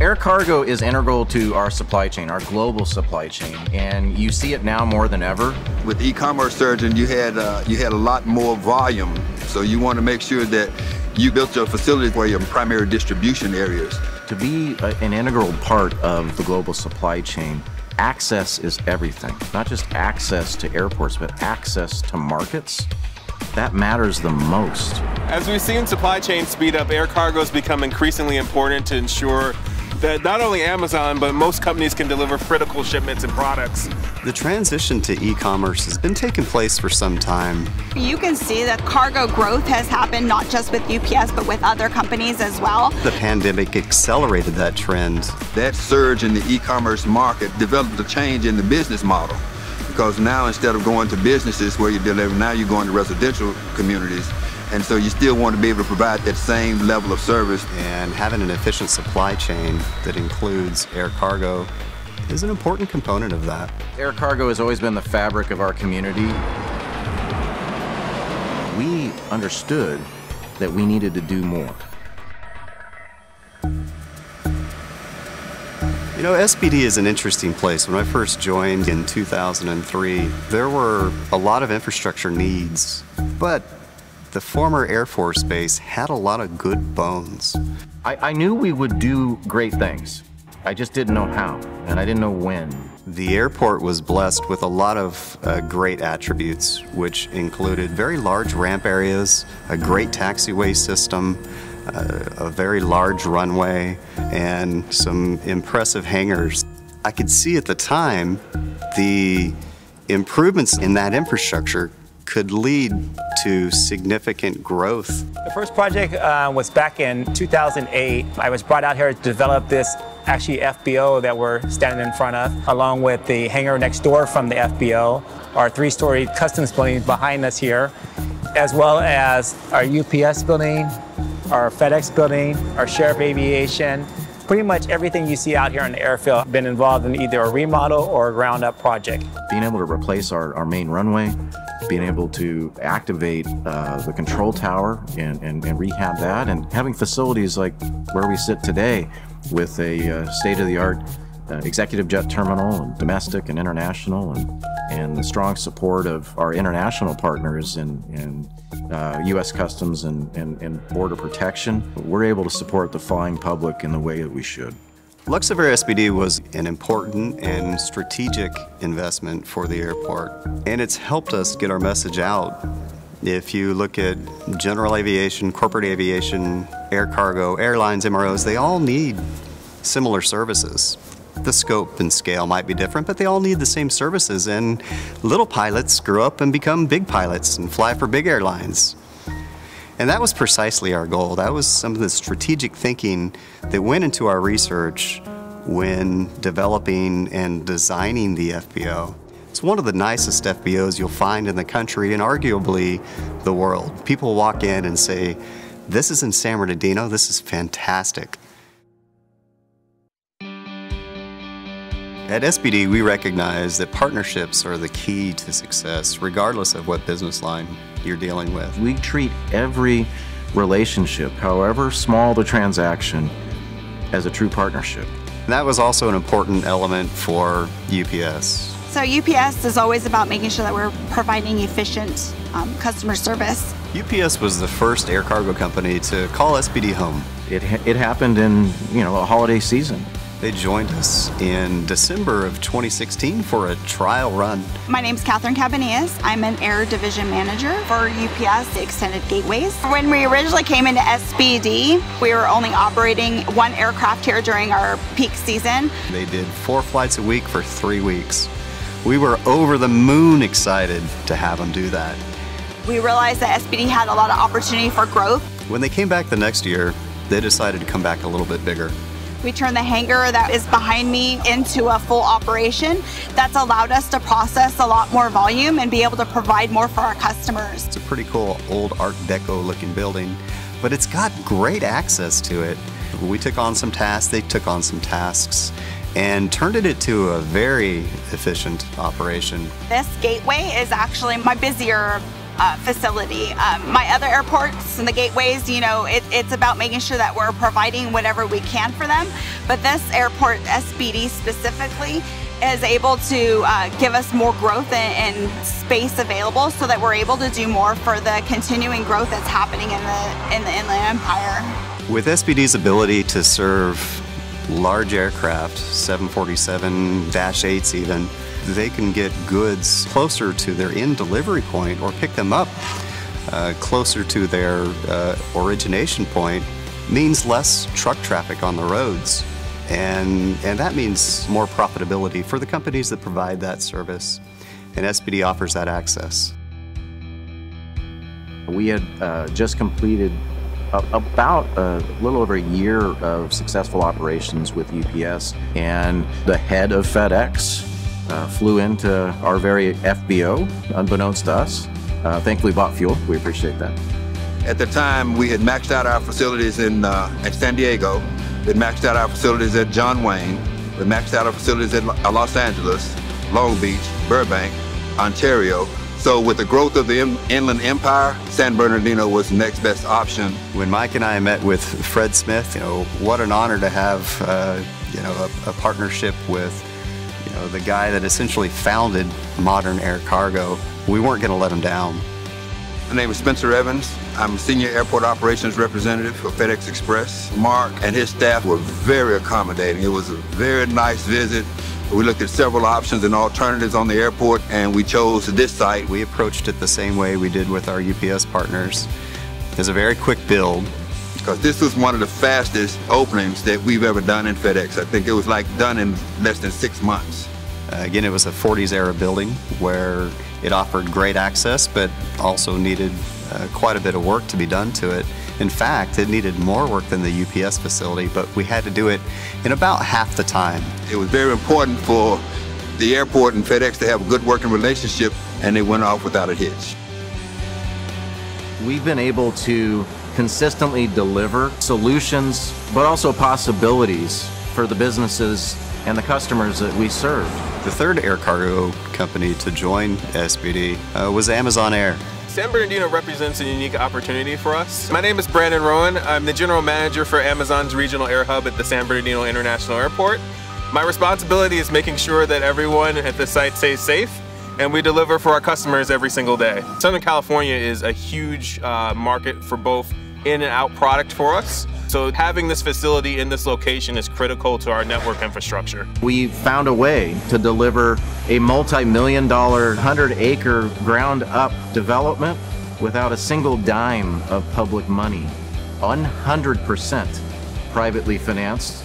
Air cargo is integral to our supply chain, our global supply chain, and you see it now more than ever. With e-commerce surging, you had a lot more volume, so you want to make sure that you built your facility for your primary distribution areas. To be an integral part of the global supply chain, access is everything. Not just access to airports, but access to markets. That matters the most. As we've seen supply chains speed up, air cargo has become increasingly important to ensure that not only Amazon, but most companies can deliver critical shipments and products. The transition to e-commerce has been taking place for some time. You can see that cargo growth has happened not just with UPS, but with other companies as well. The pandemic accelerated that trend. That surge in the e-commerce market developed a change in the business model. Because now instead of going to businesses where you deliver, now you're going to residential communities. And so you still want to be able to provide that same level of service. And having an efficient supply chain that includes air cargo is an important component of that. Air cargo has always been the fabric of our community. We understood that we needed to do more. You know, SBD is an interesting place. When I first joined in 2003, there were a lot of infrastructure needs, but the former Air Force Base had a lot of good bones. I knew we would do great things. I just didn't know how, and I didn't know when. The airport was blessed with a lot of great attributes, which included very large ramp areas, a great taxiway system, a very large runway, and some impressive hangars. I could see at the time the improvements in that infrastructure could lead to significant growth. The first project was back in 2008. I was brought out here to develop this actually FBO that we're standing in front of, along with the hangar next door from the FBO, our three-story customs building behind us here, as well as our UPS building, our FedEx building, our Sheriff Aviation. Pretty much everything you see out here on the airfield been involved in either a remodel or a ground-up project. Being able to replace our main runway, being able to activate the control tower and rehab that, and having facilities like where we sit today with a state-of-the-art executive jet terminal, and domestic and international, and the strong support of our international partners in U.S. Customs and Border Protection, we're able to support the flying public in the way that we should. Luxembourg SBD was an important and strategic investment for the airport, and it's helped us get our message out. If you look at general aviation, corporate aviation, air cargo, airlines, MROs, they all need similar services. The scope and scale might be different, but they all need the same services, and little pilots grow up and become big pilots and fly for big airlines. And that was precisely our goal. That was some of the strategic thinking that went into our research when developing and designing the FBO. It's one of the nicest FBOs you'll find in the country and arguably the world. People walk in and say, "This is in San Bernardino, this is fantastic." At SBD, we recognize that partnerships are the key to success, regardless of what business line you're dealing with. We treat every relationship, however small the transaction, as a true partnership. And that was also an important element for UPS. So UPS is always about making sure that we're providing efficient customer service. UPS was the first air cargo company to call SBD home. It happened in a holiday season. They joined us in December of 2016 for a trial run. My name's Catherine Cabanillas. I'm an Air Division Manager for UPS Extended Gateways. When we originally came into SBD, we were only operating one aircraft here during our peak season. They did 4 flights a week for 3 weeks. We were over the moon excited to have them do that. We realized that SBD had a lot of opportunity for growth. When they came back the next year, they decided to come back a little bit bigger. We turned the hangar that is behind me into a full operation. That's allowed us to process a lot more volume and be able to provide more for our customers. It's a pretty cool old Art Deco looking building, but it's got great access to it. We took on some tasks, they took on some tasks, and turned it into a very efficient operation. This gateway is actually my busier facility. My other airports and the gateways, you know, it's about making sure that we're providing whatever we can for them. But this airport, SBD specifically, is able to give us more growth and space available so that we're able to do more for the continuing growth that's happening in the Inland Empire. With SBD's ability to serve large aircraft, 747-8s even, they can get goods closer to their end delivery point or pick them up closer to their origination point, means less truck traffic on the roads. And that means more profitability for the companies that provide that service. And SBD offers that access. We had just completed about a little over a year of successful operations with UPS, and the head of FedEx flew into our very FBO, unbeknownst to us. Thankfully bought fuel. We appreciate that. At the time, we had maxed out our facilities at San Diego. We had maxed out our facilities at John Wayne. We maxed out our facilities at Los Angeles, Long Beach, Burbank, Ontario. So with the growth of the Inland Empire, San Bernardino was the next best option. When Mike and I met with Fred Smith, you know, what an honor to have, you know, a partnership with, you know, the guy that essentially founded modern air cargo. We weren't going to let him down. My name is Spencer Evans. I'm Senior Airport Operations Representative for FedEx Express. Mark and his staff were very accommodating. It was a very nice visit. We looked at several options and alternatives on the airport, and we chose this site. We approached it the same way we did with our UPS partners. It's a very quick build. Because this was one of the fastest openings that we've ever done in FedEx. I think it was like done in less than 6 months. Again, it was a 40s era building where it offered great access, but also needed quite a bit of work to be done to it. In fact, it needed more work than the UPS facility, but we had to do it in about half the time. It was very important for the airport and FedEx to have a good working relationship, and they went off without a hitch. We've been able to consistently deliver solutions, but also possibilities for the businesses and the customers that we serve. The third air cargo company to join SBD was Amazon Air. San Bernardino represents a unique opportunity for us. My name is Brandon Rowan. I'm the General Manager for Amazon's Regional Air Hub at the San Bernardino International Airport. My responsibility is making sure that everyone at the site stays safe, and we deliver for our customers every single day. Southern California is a huge market for both in and out product for us. So having this facility in this location is critical to our network infrastructure. We found a way to deliver a multi-million-dollar, 100-acre ground-up development without a single dime of public money. 100% privately financed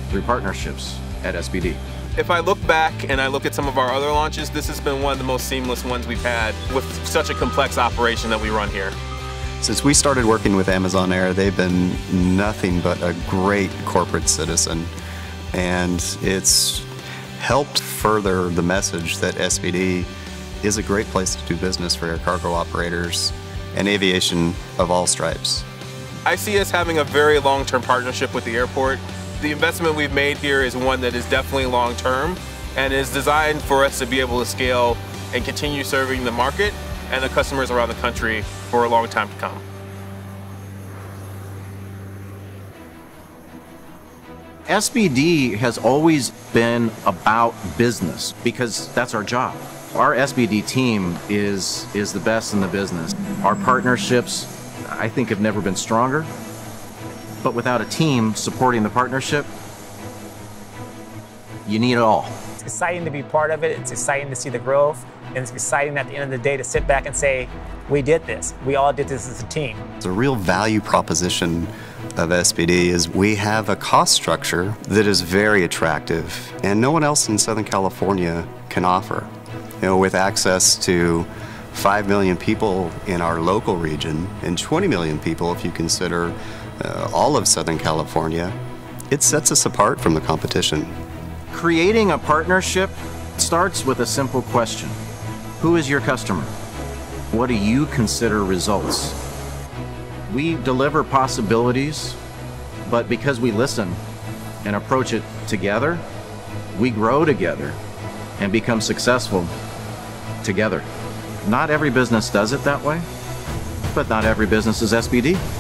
through partnerships at SBD. If I look back and I look at some of our other launches, this has been one of the most seamless ones we've had with such a complex operation that we run here. Since we started working with Amazon Air, they've been nothing but a great corporate citizen, and it's helped further the message that SBD is a great place to do business for air cargo operators and aviation of all stripes. I see us having a very long-term partnership with the airport. The investment we've made here is one that is definitely long-term and is designed for us to be able to scale and continue serving the market and the customers around the country for a long time to come. SBD has always been about business because that's our job. Our SBD team is the best in the business. Our partnerships, I think, have never been stronger, but without a team supporting the partnership, you need it all. It's exciting to be part of it. It's exciting to see the growth. And it's exciting at the end of the day to sit back and say, we did this. We all did this as a team. The real value proposition of SBD is we have a cost structure that is very attractive and no one else in Southern California can offer. You know, with access to 5 million people in our local region and 20 million people if you consider all of Southern California, it sets us apart from the competition. Creating a partnership starts with a simple question. Who is your customer? What do you consider results? We deliver possibilities, but because we listen and approach it together, we grow together and become successful together. Not every business does it that way, but not every business is SBD.